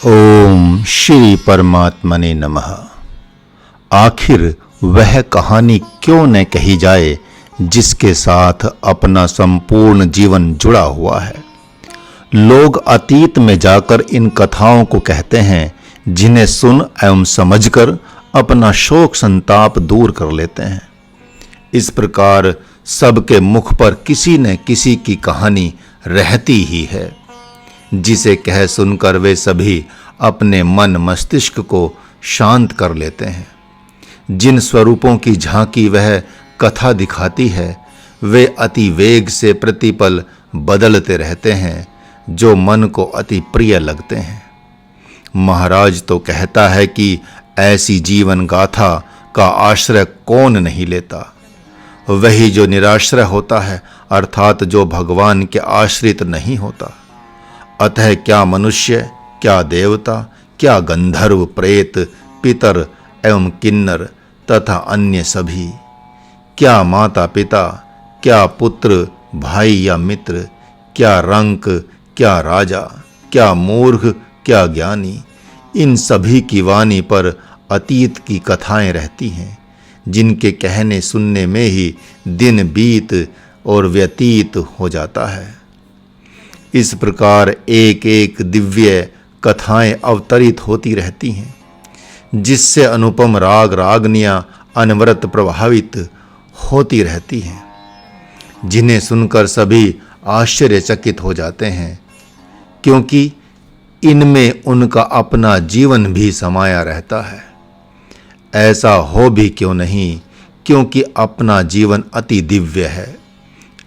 ओम श्री परमात्मने नमः। आखिर वह कहानी क्यों न कही जाए जिसके साथ अपना संपूर्ण जीवन जुड़ा हुआ है। लोग अतीत में जाकर इन कथाओं को कहते हैं, जिन्हें सुन एवं समझकर अपना शोक संताप दूर कर लेते हैं। इस प्रकार सबके मुख पर किसी न किसी की कहानी रहती ही है, जिसे कह सुनकर वे सभी अपने मन मस्तिष्क को शांत कर लेते हैं। जिन स्वरूपों की झांकी वह कथा दिखाती है, वे अति वेग से प्रतिपल बदलते रहते हैं, जो मन को अति प्रिय लगते हैं। महाराज तो कहता है कि ऐसी जीवन गाथा का आश्रय कौन नहीं लेता। वही जो निराश्रय होता है, अर्थात जो भगवान के आश्रित नहीं होता। अतः क्या मनुष्य, क्या देवता, क्या गंधर्व, प्रेत, पितर एवं किन्नर तथा अन्य सभी, क्या माता पिता, क्या पुत्र, भाई या मित्र, क्या रंक, क्या राजा, क्या मूर्ख, क्या ज्ञानी, इन सभी की वाणी पर अतीत की कथाएं रहती हैं, जिनके कहने सुनने में ही दिन बीत और व्यतीत हो जाता है। इस प्रकार एक एक दिव्य कथाएं अवतरित होती रहती हैं, जिससे अनुपम राग रागनियां अनवरत प्रभावित होती रहती हैं, जिन्हें सुनकर सभी आश्चर्यचकित हो जाते हैं, क्योंकि इनमें उनका अपना जीवन भी समाया रहता है। ऐसा हो भी क्यों नहीं, क्योंकि अपना जीवन अति दिव्य है।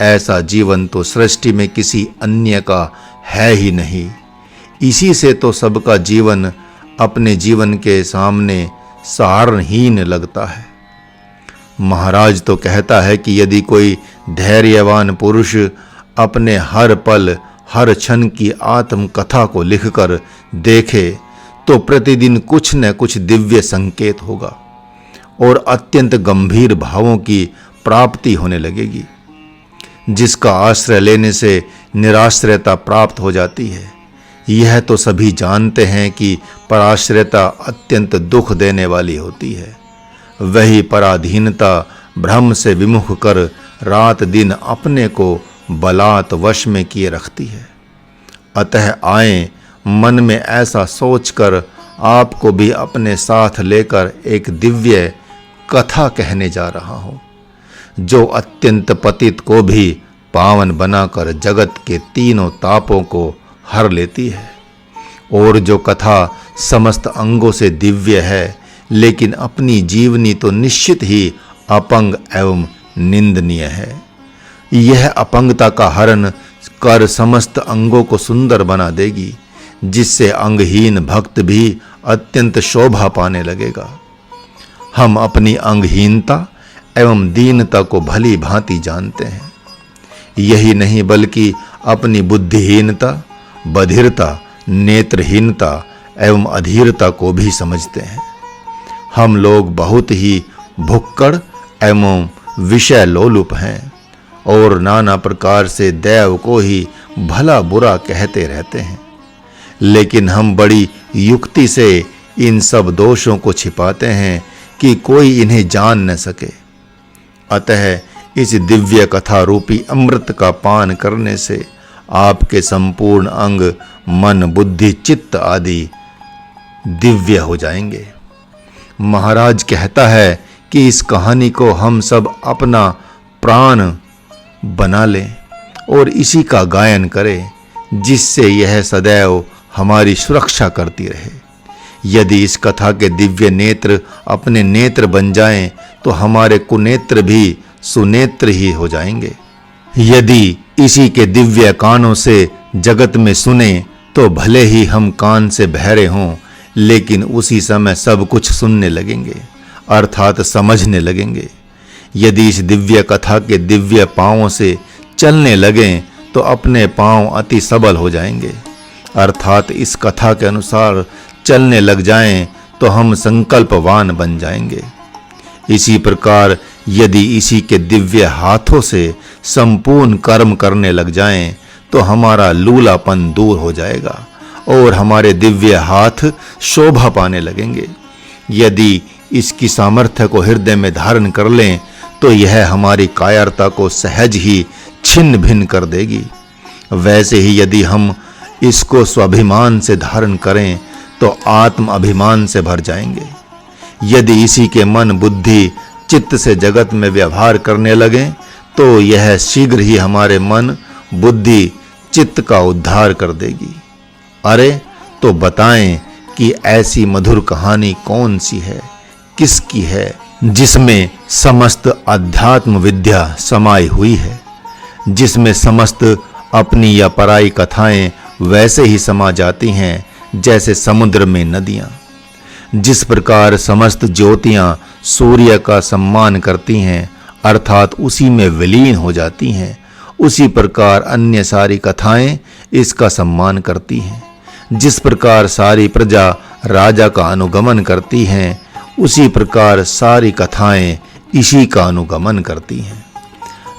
ऐसा जीवन तो सृष्टि में किसी अन्य का है ही नहीं। इसी से तो सबका जीवन अपने जीवन के सामने सहारहीन लगता है। महाराज तो कहता है कि यदि कोई धैर्यवान पुरुष अपने हर पल हर क्षण की आत्म कथा को लिखकर देखे, तो प्रतिदिन कुछ न कुछ दिव्य संकेत होगा और अत्यंत गंभीर भावों की प्राप्ति होने लगेगी, जिसका आश्रय लेने से निराश्रयता प्राप्त हो जाती है। यह तो सभी जानते हैं कि पराश्रयता अत्यंत दुख देने वाली होती है। वही पराधीनता भ्रम से विमुख कर रात दिन अपने को बलात् वश में किए रखती है। अतः आए मन में ऐसा सोचकर आपको भी अपने साथ लेकर एक दिव्य कथा कहने जा रहा हूँ, जो अत्यंत पतित को भी पावन बनाकर जगत के तीनों तापों को हर लेती है। और जो कथा समस्त अंगों से दिव्य है, लेकिन अपनी जीवनी तो निश्चित ही अपंग एवं निंदनीय है। यह अपंगता का हरण कर समस्त अंगों को सुंदर बना देगी, जिससे अंगहीन भक्त भी अत्यंत शोभा पाने लगेगा। हम अपनी अंगहीनता एवं दीनता को भली भांति जानते हैं। यही नहीं बल्कि अपनी बुद्धिहीनता, बधिरता, नेत्रहीनता एवं अधीरता को भी समझते हैं। हम लोग बहुत ही भुक्कड़ एवं विषय लोलुप हैं और नाना प्रकार से दैव को ही भला बुरा कहते रहते हैं, लेकिन हम बड़ी युक्ति से इन सब दोषों को छिपाते हैं कि कोई इन्हें जान न सके। अतः इस दिव्य कथा रूपी अमृत का पान करने से आपके संपूर्ण अंग, मन, बुद्धि, चित्त आदि दिव्य हो जाएंगे। महाराज कहता है कि इस कहानी को हम सब अपना प्राण बना लें और इसी का गायन करें, जिससे यह सदैव हमारी सुरक्षा करती रहे। यदि इस कथा के दिव्य नेत्र अपने नेत्र बन जाएं, तो हमारे कुनेत्र भी सुनेत्र ही हो जाएंगे। यदि इसी के दिव्य कानों से जगत में सुने, तो भले ही हम कान से बहरे हों, लेकिन उसी समय सब कुछ सुनने लगेंगे, अर्थात समझने लगेंगे। यदि इस दिव्य कथा के दिव्य पांवों से चलने लगें, तो अपने पांव अति सबल हो जाएंगे, अर्थात इस कथा के अनुसार चलने लग जाएं, तो हम संकल्पवान बन जाएंगे। इसी प्रकार यदि इसी के दिव्य हाथों से संपूर्ण कर्म करने लग जाएं, तो हमारा लूलापन दूर हो जाएगा और हमारे दिव्य हाथ शोभा पाने लगेंगे। यदि इसकी सामर्थ्य को हृदय में धारण कर लें तो यह हमारी कायरता को सहज ही छिन्न भिन्न कर देगी। वैसे ही यदि हम इसको स्वाभिमान से धारण करें तो आत्म अभिमान से भर जाएंगे। यदि इसी के मन बुद्धि चित्त से जगत में व्यवहार करने लगें तो यह शीघ्र ही हमारे मन बुद्धि चित्त का उद्धार कर देगी। अरे तो बताएं कि ऐसी मधुर कहानी कौन सी है, किसकी है, जिसमें समस्त अध्यात्म विद्या समाई हुई है, जिसमें समस्त अपनी या पराई कथाएं वैसे ही समा जाती हैं जैसे समुद्र में नदियां। जिस प्रकार समस्त ज्योतियां सूर्य का सम्मान करती हैं अर्थात उसी में विलीन हो जाती हैं, उसी प्रकार अन्य सारी कथाएं इसका सम्मान करती हैं। जिस प्रकार सारी प्रजा राजा का अनुगमन करती हैं उसी प्रकार सारी कथाएं इसी का अनुगमन करती हैं।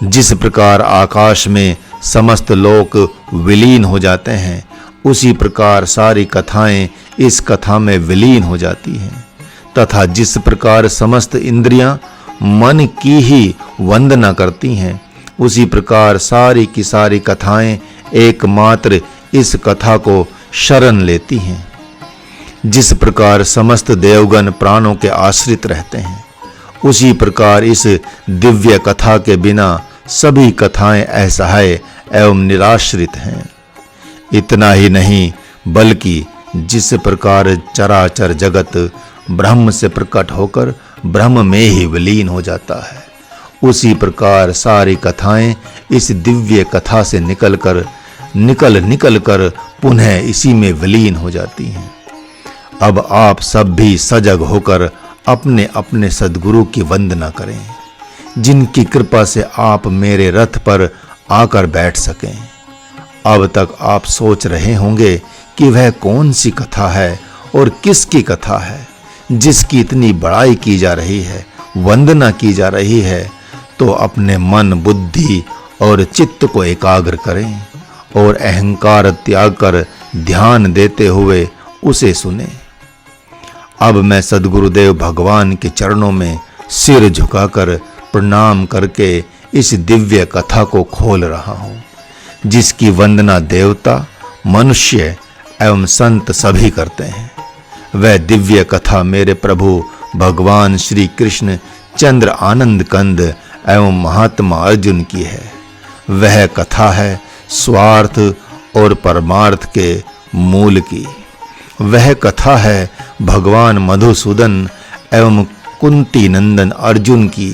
जिस प्रकार आकाश में समस्त लोक विलीन हो जाते हैं उसी प्रकार सारी कथाएं इस कथा में विलीन हो जाती हैं, तथा जिस प्रकार समस्त इंद्रियां मन की ही वंदना करती हैं उसी प्रकार सारी की सारी कथाएं एकमात्र इस कथा को शरण लेती हैं। जिस प्रकार समस्त देवगण प्राणों के आश्रित रहते हैं उसी प्रकार इस दिव्य कथा के बिना सभी कथाएं असहाय एवं निराश्रित हैं। इतना ही नहीं बल्कि जिस प्रकार चराचर जगत ब्रह्म से प्रकट होकर ब्रह्म में ही विलीन हो जाता है उसी प्रकार सारी कथाएं इस दिव्य कथा से निकल कर पुनः इसी में विलीन हो जाती हैं। अब आप सब भी सजग होकर अपने अपने सद्गुरु की वंदना करें जिनकी कृपा से आप मेरे रथ पर आकर बैठ सकें। अब तक आप सोच रहे होंगे कि वह कौन सी कथा है और किसकी कथा है जिसकी इतनी बड़ाई की जा रही है, वंदना की जा रही है। तो अपने मन बुद्धि और चित्त को एकाग्र करें और अहंकार त्याग कर ध्यान देते हुए उसे सुने। अब मैं सद्गुरुदेव भगवान के चरणों में सिर झुकाकर प्रणाम करके इस दिव्य कथा को खोल रहा हूँ जिसकी वंदना देवता, मनुष्य एवं संत सभी करते हैं। वह दिव्य कथा मेरे प्रभु भगवान श्री कृष्ण चंद्र आनंद कंद एवं महात्मा अर्जुन की है। वह कथा है स्वार्थ और परमार्थ के मूल की। वह कथा है भगवान मधुसूदन एवं कुंती नंदन अर्जुन की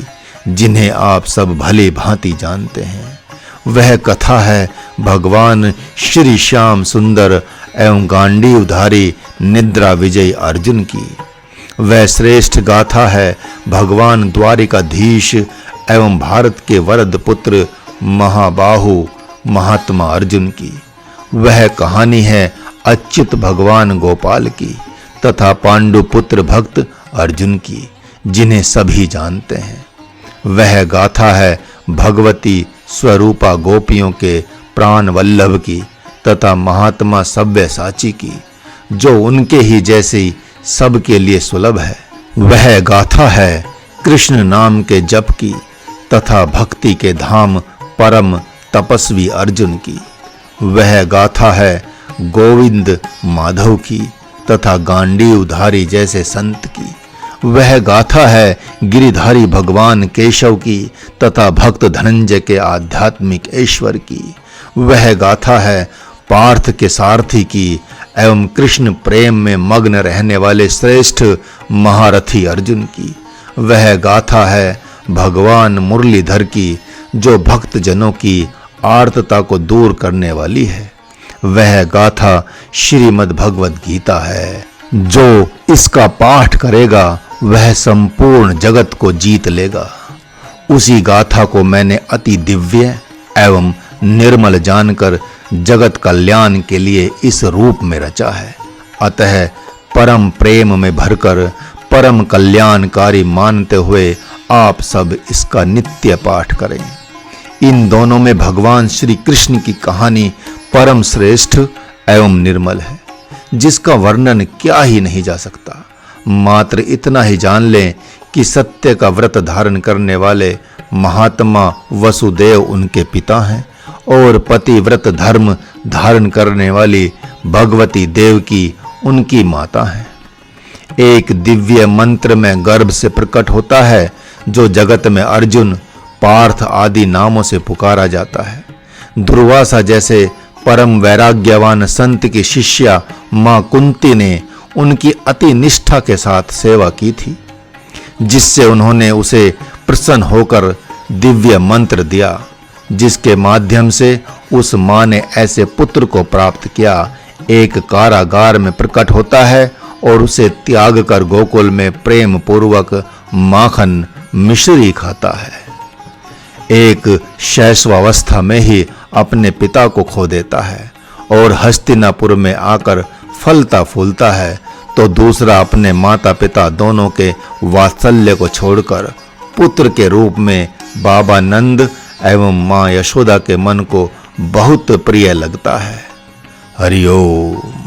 जिन्हें आप सब भली भांति जानते हैं। वह कथा है भगवान श्री श्याम सुंदर एवं गांडीवधारी निद्रा विजयी अर्जुन की। वह श्रेष्ठ गाथा है भगवान द्वारिकाधीश एवं भारत के वरद पुत्र महाबाहु महात्मा अर्जुन की। वह कहानी है अच्युत भगवान गोपाल की तथा पांडु पुत्र भक्त अर्जुन की जिन्हें सभी जानते हैं। वह गाथा है भगवती स्वरूपा गोपियों के प्राण वल्लभ की तथा महात्मा सव्यसाची की जो उनके ही जैसी सबके लिए सुलभ है। वह गाथा है कृष्ण नाम के जप की तथा भक्ति के धाम परम तपस्वी अर्जुन की। वह गाथा है गोविंद माधव की तथा गांडीवधारी जैसे संत की। वह गाथा है गिरिधारी भगवान केशव की तथा भक्त धनंजय के आध्यात्मिक ऐश्वर्य की। वह गाथा है पार्थ के सारथी की एवं कृष्ण प्रेम में मग्न रहने वाले श्रेष्ठ महारथी अर्जुन की। वह गाथा है भगवान मुरलीधर की जो भक्त जनों की आर्तता को दूर करने वाली है। वह गाथा श्रीमद् भगवद गीता है। जो इसका पाठ करेगा वह संपूर्ण जगत को जीत लेगा। उसी गाथा को मैंने अति दिव्य एवं निर्मल जानकर जगत कल्याण के लिए इस रूप में रचा है। अतः परम प्रेम में भरकर परम कल्याणकारी मानते हुए आप सब इसका नित्य पाठ करें। इन दोनों में भगवान श्री कृष्ण की कहानी परम श्रेष्ठ एवं निर्मल है। जिसका वर्णन क्या ही नहीं जा सकता। मात्र इतना ही जान लें कि सत्य का व्रत धारण करने वाले महात्मा वसुदेव उनके पिता हैं और पतिव्रत धर्म धारण करने वाली भगवती देवकी उनकी माता हैं। एक दिव्य मंत्र में गर्भ से प्रकट होता है जो जगत में अर्जुन, पार्थ आदि नामों से पुकारा जाता है। दुर्वासा जैसे परम वैराग्यवान संत की शिष्या मां कुंती ने उनकी अति निष्ठा के साथ सेवा की थी, जिससे उन्होंने उसे प्रसन्न होकर दिव्य मंत्र दिया, जिसके माध्यम से उस मां ने ऐसे पुत्र को प्राप्त किया। एक कारागार में प्रकट होता है और उसे त्याग कर गोकुल में प्रेम पूर्वक माखन मिश्री खाता है। एक शैशवावस्था में ही अपने पिता को खो देता है और हस्तिनापुर में आकर फलता फूलता है, तो दूसरा अपने माता पिता दोनों के वात्सल्य को छोड़कर पुत्र के रूप में बाबा नंद एवं मां यशोदा के मन को बहुत प्रिय लगता है। हरि ओम।